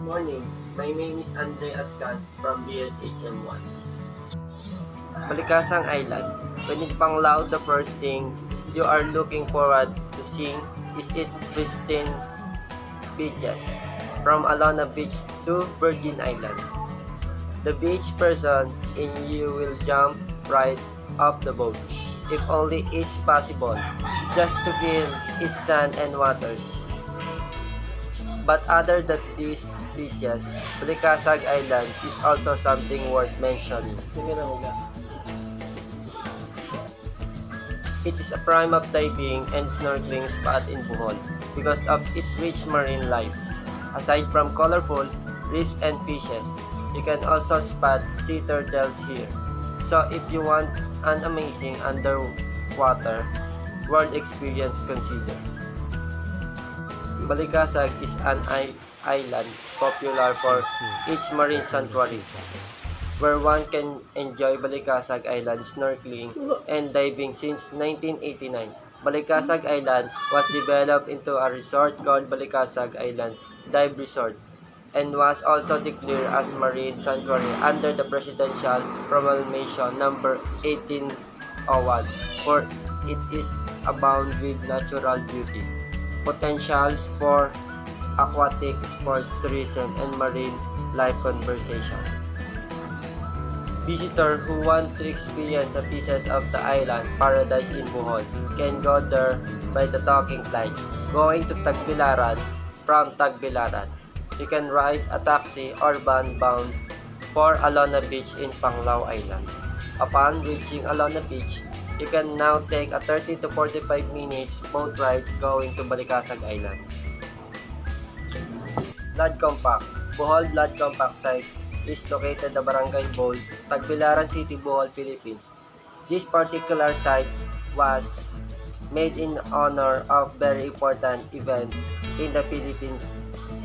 morning. My name is Andre Ascan from BSHM1. Balikasang Island. When it pang loud, the first thing you are looking forward to seeing is its pristine beaches. From Alona Beach to Virgin Island. The beach person in you will jump right off the boat, if only it's possible, just to feel its sand and waters. But other than these beaches, Balikasag Island is also something worth mentioning. It is a prime of diving and snorkeling spot in Bohol because of its rich marine life. Aside from colorful reefs and fishes, you can also spot sea turtles here. So if you want an amazing underwater world experience, consider. Balikasag is an island popular for its marine sanctuary, where one can enjoy Balikasag Island snorkeling and diving since 1989. Balikasag Island was developed into a resort called Balikasag Island Dive Resort and was also declared as marine sanctuary under the Presidential Proclamation number 1801, for it is abound with natural beauty, potentials for aquatic sports tourism and marine life conservation. Visitors who want to experience a pieces of the island paradise in Bohol can go there by the talking flight going to Tagbilaran. From Tagbilaran, you can ride a taxi or van bound for Alona Beach in Panglao Island. Upon reaching Alona Beach, you can now take a 30 to 45 minutes boat ride going to Balikasag Island. Blood Compact. Bohol Blood Compact site is located at Barangay Bohol, Tagbilaran City, Bohol, Philippines. This particular site was made in honor of very important event in the Philippines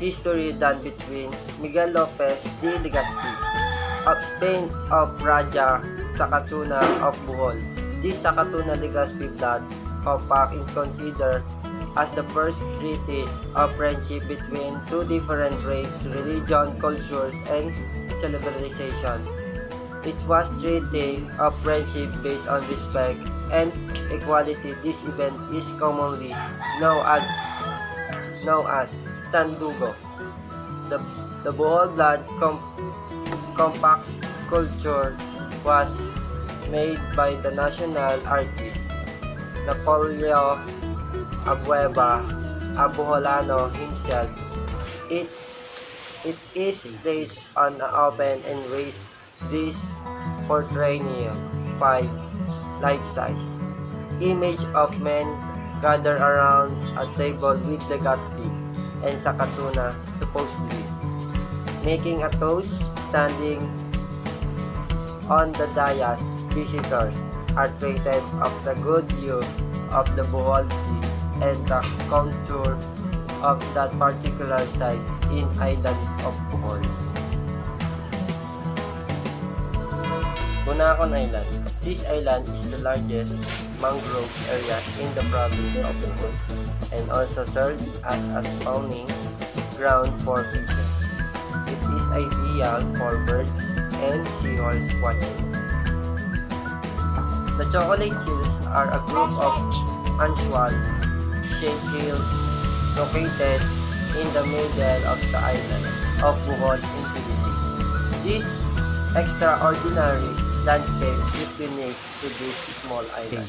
history done between Miguel Lopez de Legazpi of Spain of Raja Sakatuna of Bohol. This Sakatuna Legazpi Blood Compact is considered as the first treaty of friendship between two different races, religion, cultures, and civilization. It was treaty of friendship based on respect and equality. This event is commonly known as Sandugo. The Bohol Blood Compact sculpture was made by the national artist Napoleon Abueva Abuholano himself. It is based on an open and raised this portraying 5 life-size image of men gathered around a table with Legazpi and Sakatuna supposedly making a toast. Standing on the dais, visitors are treated of the good view of the Bohol Sea and the contour of that particular site in island of Bohol. Bunacon Island. This island is the largest mangrove area in the province of Bohol and also serves as a spawning ground for fishes. It is ideal for birds and seahorse watching. The Chocolate Hills are a group of unusual-shaped hills located in the middle of the island of Bohol in Philippines. This extraordinary landscape is unique to this small island.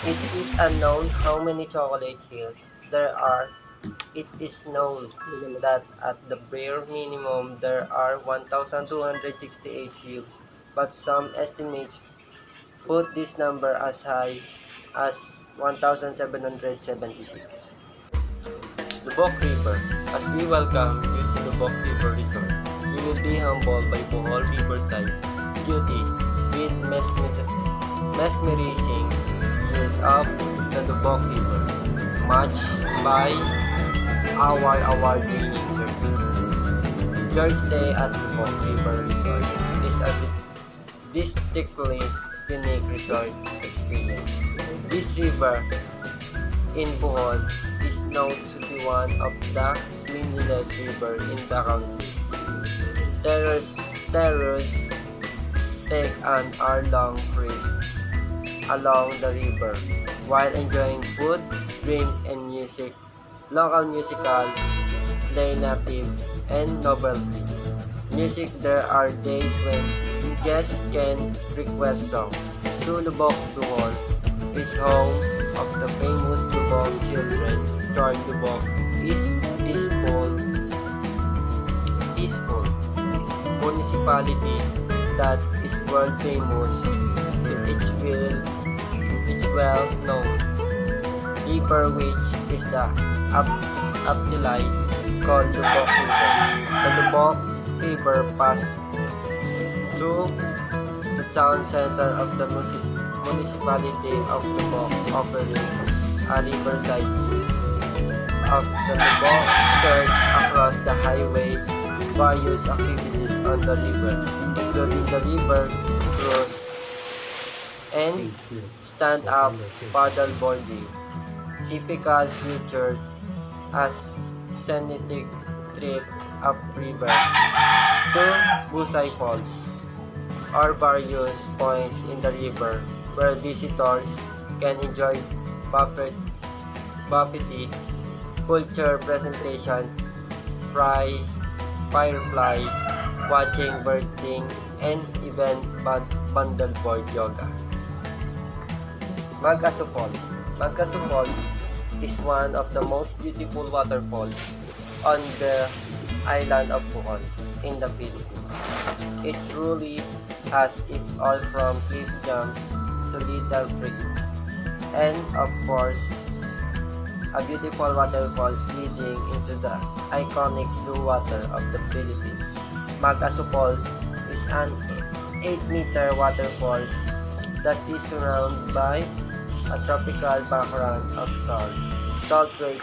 It is unknown how many chocolate hills there are. It is known that at the bare minimum there are 1,268 hills, but some estimates put this number as high as 1,776. Lubok River. As we welcome you to Lubok River Resort, you will be humbled by Bohol Riverside beauty with mesmerizing views of the Lubok River, matched by our award-winning service. Your stay at Lubok River Resort is a distinctly unique resort experience. This river in Bohol is known to be one of the cleanliest rivers in the country. Terrorists take an hour-long cruise along the river while enjoying food, drink, and music. Local musical, play native, and novelty music. There are days when guests can request songs. Lubok, Bohol is home of the famous Lubok children. Torn Lubok is peaceful municipality that is world famous. It's well known river, which is the afterlife called Lubok River. The Lubok River passes through the town center of the municipality of Lubok, offering a riverside view of the Lubok Church across the highway. Various activities on the river, including the river cruise and stand-up paddle boarding, typical featured as scenic trip upriver to Busay Falls, or various points in the river where visitors can enjoy buffet culture presentation, firefly watching, birding, and even paddleboard yoga. Magaso Falls is one of the most beautiful waterfalls on the island of Bohol in the Philippines. It truly has it all, from cliff jumps to little creeks, and of course, a beautiful waterfall leading into the iconic blue water of the Philippines. Magaso Falls is an 8-meter waterfall that is surrounded by a tropical background of tall trees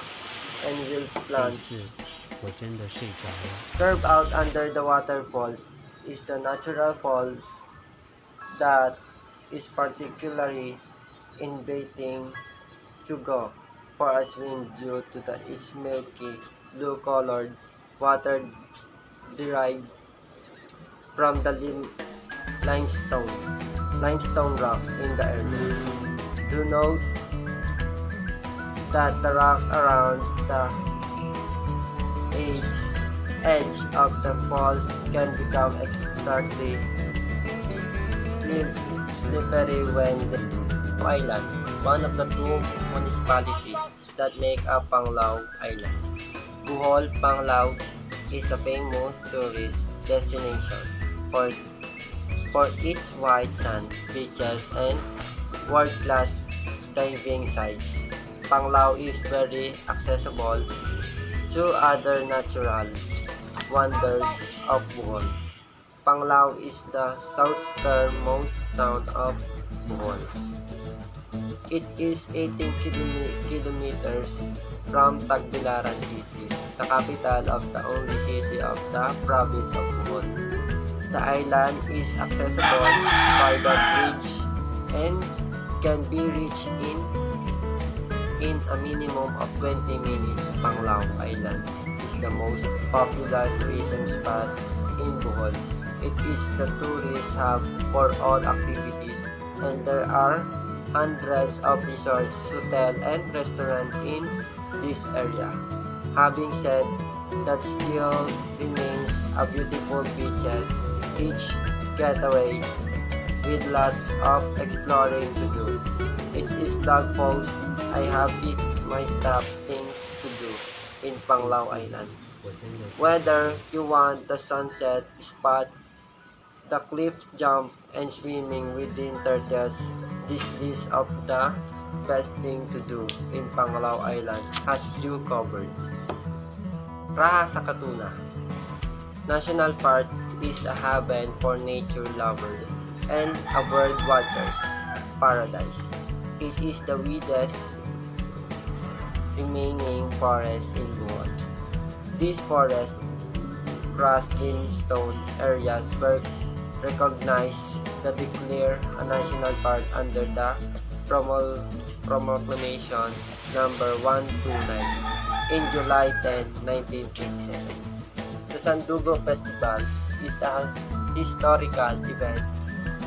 and wild plants. Curved out under the waterfalls is the natural falls that is particularly inviting to go for a swim due to its milky blue colored water derived from the limestone rocks in the area. Do note that the rocks around the edge of the falls can become extremely slippery when the island, one of the two municipalities that make up Panglao Island. Bohol, Panglao is a famous tourist destination for its white sand beaches and world-class diving sites. Panglao is very accessible to other natural wonders of Bohol. Panglao is the southernmost town of Bohol. It is 18 kilometers from Tagbilaran City, the capital of the only city of the province of Bohol. The island is accessible by the bridge and can be reached in a minimum of 20 minutes. Panglao Island is the most popular tourism spot in Bohol. It is the tourist hub for all activities, and there are hundreds of resorts, hotels, and restaurants in this area. Having said that, still remains a beautiful beach getaway with lots of exploring to do. In this blog post, I have picked my top things to do in Panglao Island. Whether you want the sunset spot, the cliff jump, and swimming within turtles, this list of the best thing to do in Panglao Island has you covered. Raha sa Katuna National Park is a haven for nature lovers and a bird watcher's paradise. It is the widest remaining forest in Bohol. These forests cross limestone areas were recognized to declare a national park under the Proclamation number 129 in July 10, 1987. The Sandugo Festival is a historical event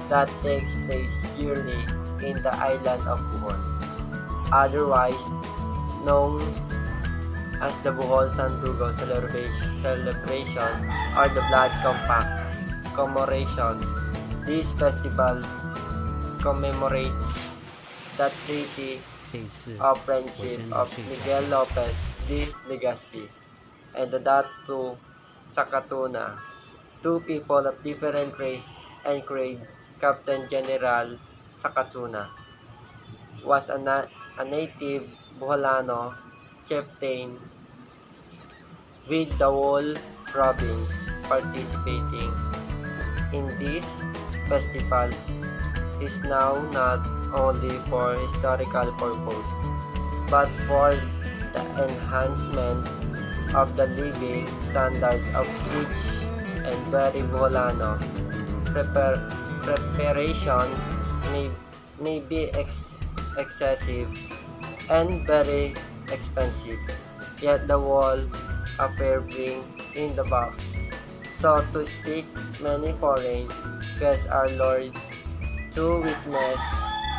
that takes place yearly in the island of Bohol, otherwise known as the Bohol Sandugo celebration or the Blood Compact commemoration. This festival commemorates the Treaty of Friendship of Miguel Lopez de Legazpi and the Datu Sakatuna, two people of different race and creed. Captain General Sakatuna was a native Boholano chieftain with the whole province participating in this festival is now not only for historical purpose but for the enhancement of the living standards of each and very Boholano. Preparation may be excessive and very expensive, yet the whole affair bring in the box. So to speak, many foreign guests are lured to witness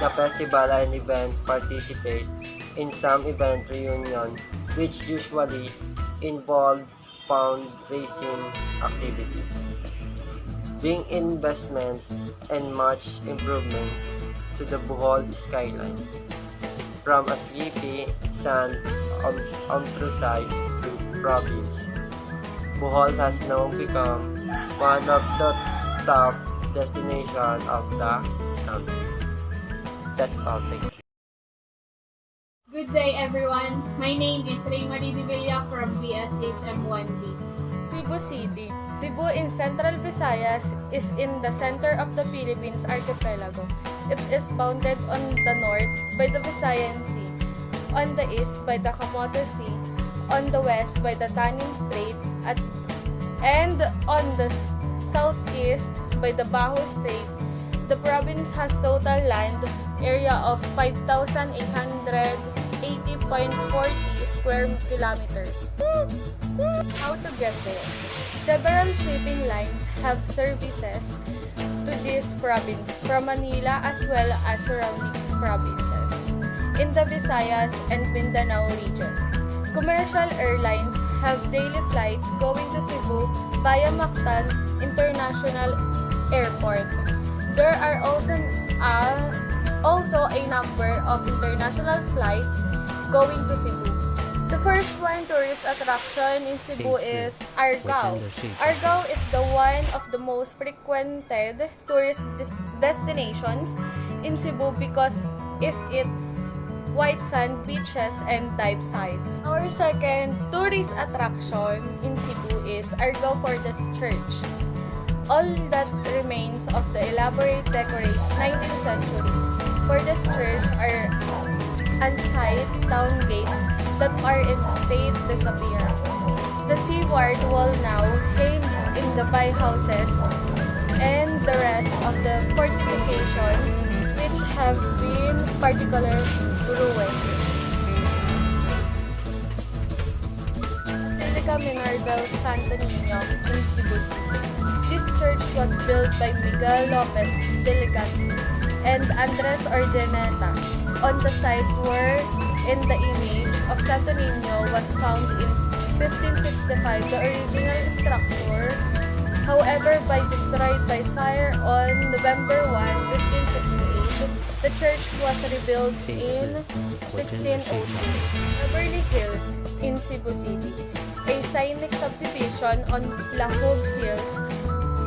the festival and event, participate in some event reunion, which usually involve fundraising activity, being investment and much improvement to the Bohol skyline, from a sleepy sand countryside to province. Bohol has now become one of the top destinations of the country. That's all. Thank you. Good day, everyone. My name is Raymary De Villa from BSHM1B. Cebu City. Cebu in Central Visayas is in the center of the Philippines archipelago. It is bounded on the north by the Visayan Sea, on the east by the Camotes Sea, on the west by the Tanin Strait, and on the southeast by the Baho Strait. The province has total land area of 5,880.40 square kilometers. How to get there? Several shipping lines have services to this province from Manila as well as surrounding provinces in the Visayas and Mindanao region. Commercial airlines have daily flights going to Cebu via Mactan International Airport. There are also a number of international flights going to Cebu. The first one tourist attraction in Cebu is Argao. Argao is the one of the most frequented tourist destinations in Cebu because of its white sand beaches and dive sites. Our second tourist attraction in Cebu is Argao Fortress Church. All that remains of the elaborate decorate 19th century Fortress Church are unsight town gates that are in state disappearance. The seaward wall now hanged in the by houses and the rest of the fortifications which have been particularly ruined. Basilica Menor del Santo Niño in Cebu City. This church was built by Miguel Lopez de Legazpi and Andres Ordeneta on the site where in the image of Santo Niño was found in 1565. The original structure, however, destroyed by fire on November 1, 1568, the church was rebuilt in 1602. Beverly Hills in Cebu City, a scenic subdivision on Lahog Hills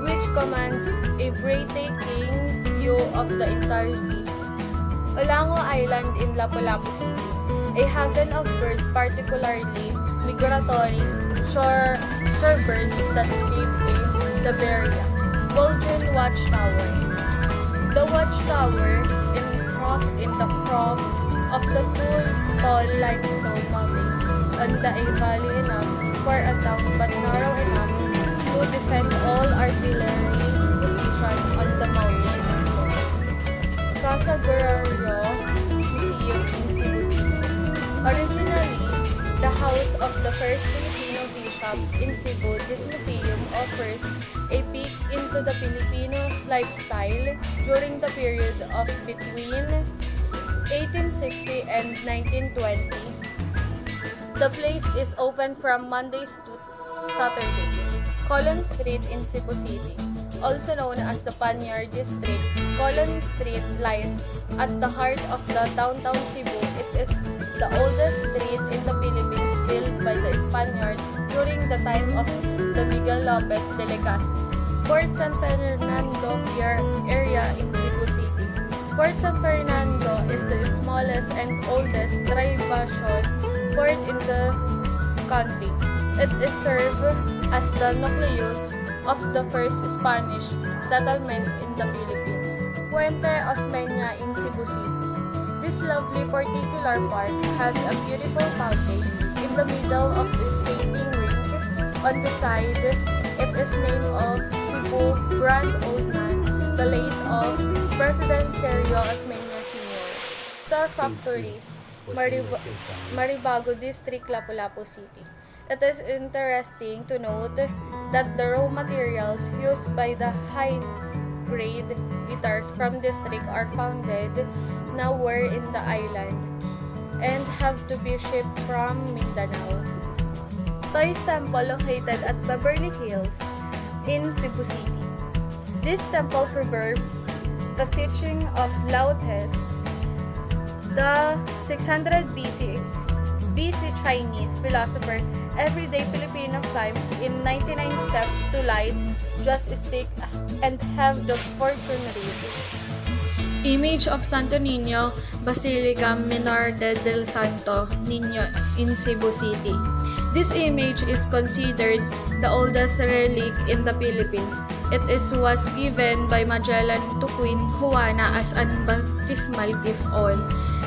which commands a breathtaking view of the entire city. Olango Island in Lapu-Lapu City, a haven of birds, particularly migratory shorebirds that live in Siberia. Bulgin Watchtower. The watchtower in the croft of the two tall limestone mountains on the valley enough for a town but narrow enough to defend all artillery position on the mountain slopes. Casa Guerrero Museum in the house of the first Filipino bishop in Cebu, this museum offers a peek into the Filipino lifestyle during the period of between 1860 and 1920. The place is open from Mondays to Saturdays. Colon Street in Cebu City, also known as the Panyar District, Colon Street lies at the heart of the downtown Cebu. It is the oldest street in the Philippines built by the Spaniards during the time of the Miguel Lopez de Legazpi. Port San Fernando Pier area in Cebu City. Port San Fernando is the smallest and oldest dry bastion port in the country. It is served as the nucleus of the first Spanish settlement in the Philippines. Puente Osmeña in Cebu City. This lovely particular park has a beautiful fountain in the middle of the skating rink. On the side, it is named of Cebu Grand Old Man, the late of President Sergio Osmeña Sr. Star Factories, Maribago District, Lapu-Lapu City. It is interesting to note that the raw materials used by the high-grade guitars from district are founded nowhere in the island and have to be shipped from Mindanao. Toys Temple located at Beverly Hills in Cebu City. This temple preserves the teaching of Lao Tse, the 600 BC Chinese philosopher. Everyday Filipino climbs in 99 steps to light, just stick and have the fortune read. Image of Santo Niño, Basilica Menor del Santo Niño in Cebu City. This image is considered the oldest relic in the Philippines. Was given by Magellan to Queen Juana as an baptismal gift on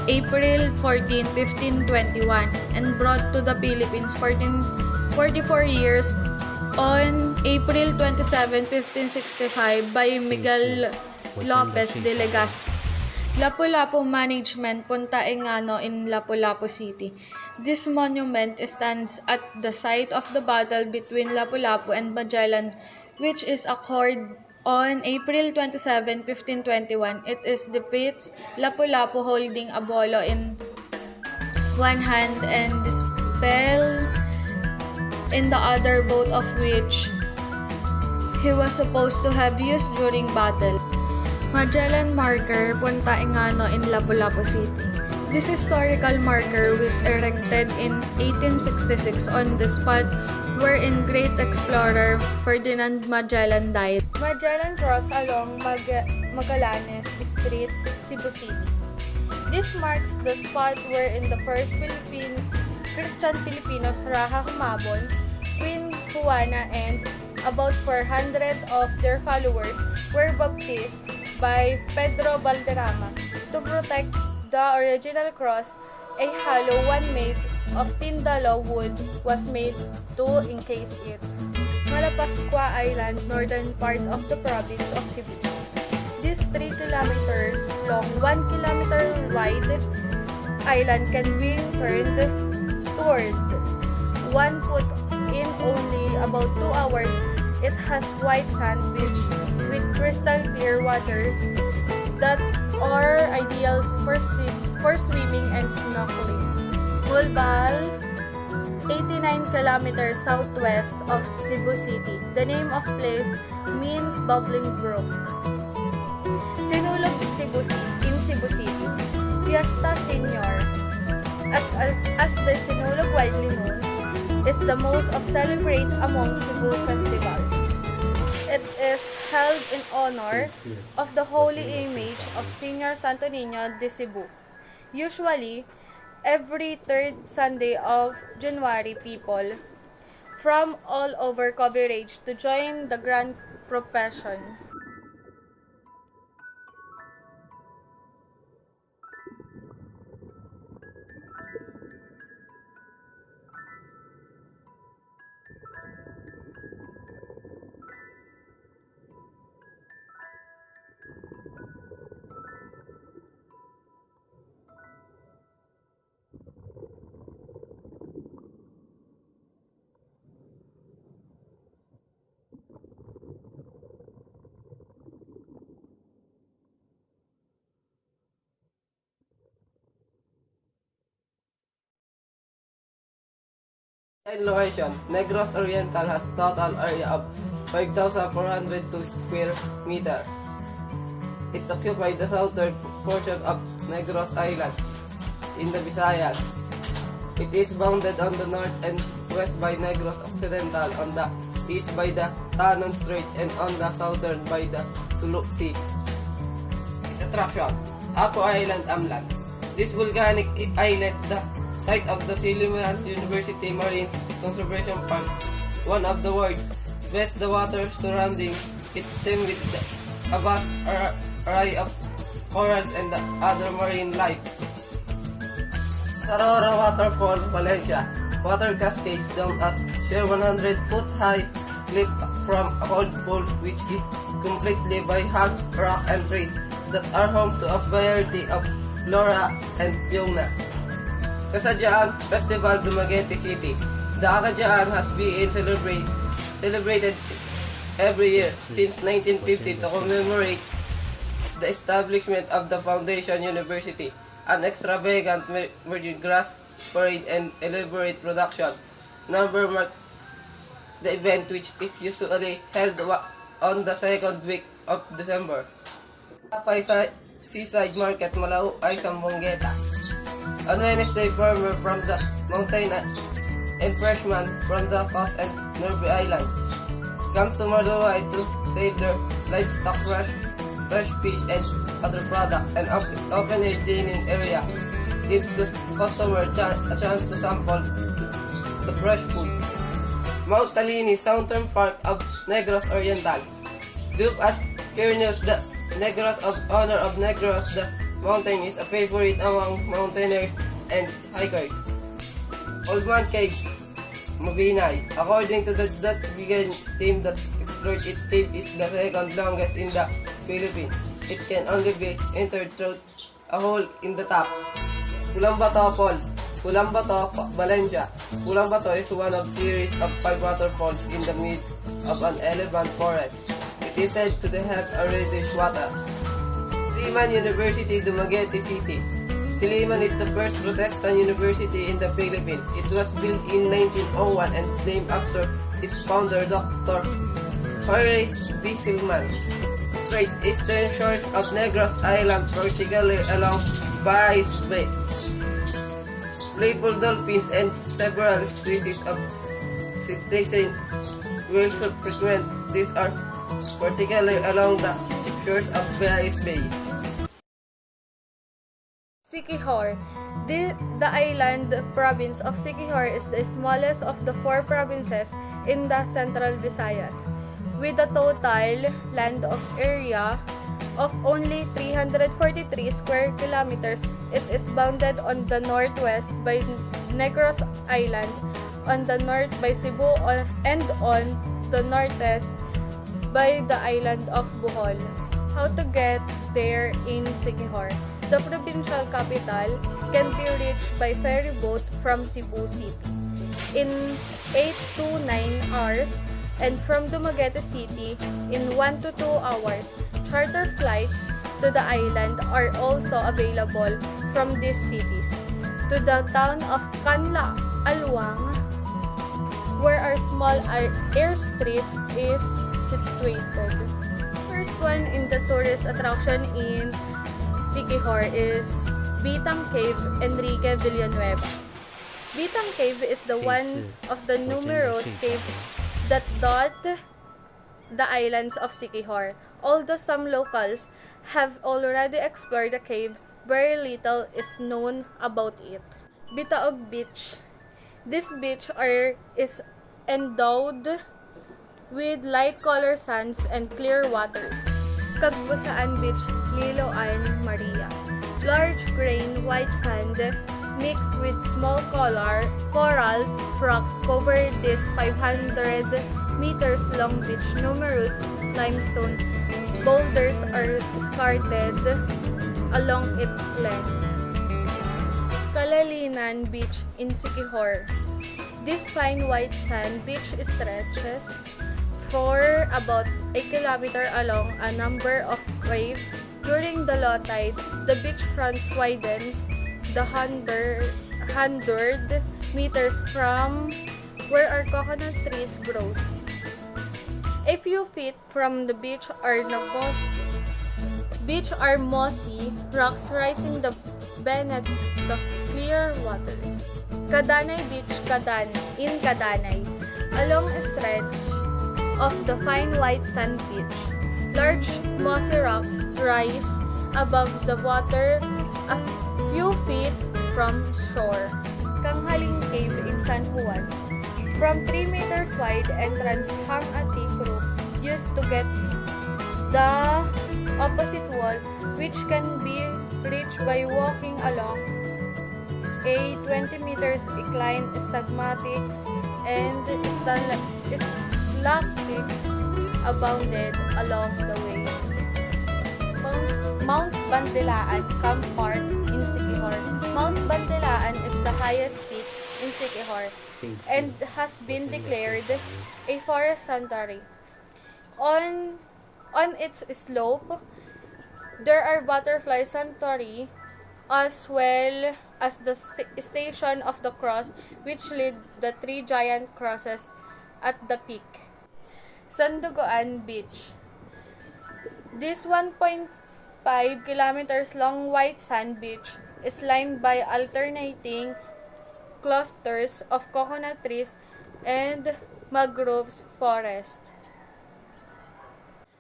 April 14, 1521 and brought to the Philippines 44 years on April 27, 1565 by Miguel Lopez de Legazpi. Lapu-Lapu Management Punta Engano in Lapu-Lapu City. This monument stands at the site of the battle between Lapu-Lapu and Magellan, which is occurred on April 27, 1521. It depicts Lapu-Lapu holding a bolo in one hand and the spell in the other, both of which he was supposed to have used during battle. Magellan Marker, Punta Engano in Lapu-Lapu City. This historical marker was erected in 1866 on the spot wherein great explorer Ferdinand Magellan died. Magellan Cross along Magallanes Street, Cebu City. This marks the spot wherein the first Christian Filipinos Raha Humabon, Queen Juana, and about 400 of their followers were baptized by Pedro Valderrama. To protect the original cross, a hollow one made of Tindalo wood was made to encase it. Malapascua Island, northern part of the province of Cebu. This 3-kilometer long, 1-kilometer wide island can be turned toward 1 foot in only about 2 hours. It has white sand beach with crystal clear waters that are ideal for swimming and snorkeling. Bulbal, 89 kilometers southwest of Cebu City. The name of place means bubbling brook. Sinulog in Cebu City. Fiesta Senior, as the Sinulog widely known, is the most celebrated among Cebu festivals. It is held in honor of the holy image of Senior Santo Niño de Cebu. Usually, every third Sunday of January, people from all over converge to join the grand procession. In location, Negros Oriental has total area of 5,402 square meter. It occupies the southern portion of Negros Island in the Visayas. It is bounded on the north and west by Negros Occidental, on the east by the Tanon Strait, and on the southern by the Sulu Sea. Its attraction, Apo Island Amlan. This volcanic islet, the site of the Siliman University Marine Conservation Park, one of the world's best. The water surrounding it teemed with a vast array of corals and the other marine life. Aurora Waterfall, Valencia. Water cascades down a sheer 100-foot high cliff from a cold pool which is completely by hugged rock and trees that are home to a variety of flora and fauna. Kasadyaan Festival, Dumaguete City. The Kasadyaan has been celebrated every year since 1950 to commemorate the establishment of the Foundation University. An extravagant virgin grass parade and elaborate production number mark the event, which is usually held on the second week of December. Tapay sa Seaside Market, Malauay, Sambuanga. On Wednesday, farmer from the mountain and freshman from the coast and Norby Island comes to Malauay to sell their livestock, fresh fish and other products. An open-air dining area gives customer a chance to sample the fresh food. Mount Talini, Southern Park of Negros Oriental. Dubbed as Curious the Negros of honor of Negros, the mountain is a favorite among mountaineers and hikers. Old Man Cave, Mabinay. According to the vegan team that explored its cave, is the second longest in the Philippines. It can only be entered through a hole in the top. Pulambato Falls, Pulambato, Valencia. Pulambato is one of series of 5 waterfalls in the midst of an elephant forest. It is said to have a reddish water. Siliman University, Dumaguete City. Siliman is the first Protestant university in the Philippines. It was built in 1901 and named after its founder, Dr. Horace B. Siliman. Straight eastern shores of Negros Island, particularly along Visayas Bay. Playful dolphins and several species of cetacean whales frequent. These are particularly along the shores of Visayas Bay. Siquijor. The island province of Siquijor is the smallest of the 4 provinces in the central Visayas. With a total land of area of only 343 square kilometers, it is bounded on the northwest by Negros Island, on the north by Cebu, and on the northeast by the island of Bohol. How to get there in Siquijor? The provincial capital can be reached by ferry boat from Cebu City in 8 to 9 hours, and from Dumaguete City in 1 to 2 hours. Charter flights to the island are also available from these cities. To the town of Canla, Alwang, where our small airstrip is situated. First one in the tourist attraction in Siquijor is Bitang Cave, Enrique Villanueva. Bitang Cave is the one of the numerous caves that dot the islands of Siquijor. Although some locals have already explored the cave, very little is known about it. Bitaog Beach. This beach is endowed with light color sands and clear waters. Kagbusaan Beach, Liloan, Maria. Large grain white sand mixed with small corals, rocks cover this 500 meters long beach. Numerous limestone boulders are escarted along its length. Kalalinan Beach in Siquijor. This fine white sand beach stretches for about a kilometer along a number of waves. During the low tide, the beachfront widens the 100 meters from where our coconut trees grows. A few feet from the beach are mossy rocks rising beneath the clear water. Kadanay Beach, Kadanay, along a stretch of the fine white sand beach. Large mossy rocks rise above the water a few feet from shore. Kanghaling Cave in San Juan. From 3 meters wide entrance hang a thick rope used to get the opposite wall, which can be reached by walking along a 20 meters incline stalagmites and stalactites abounded along the way. Mount Bandelaan Camp Park in Siquijor. Mount Bandelaan is the highest peak in Siquijor and has been declared a forest sanctuary. On its slope, there are butterfly sanctuary as well as the station of the cross, which lead the 3 giant crosses at the peak. Sandugoan Beach. This 1.5 kilometers long white sand beach is lined by alternating clusters of coconut trees and mangroves forest.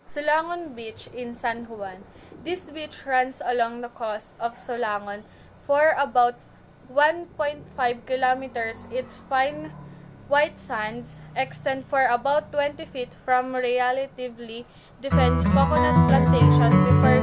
Solangon Beach in San Juan. This beach runs along the coast of Solangon for about 1.5 kilometers. Its fine white sands extend for about 20 feet from relatively defense coconut plantation before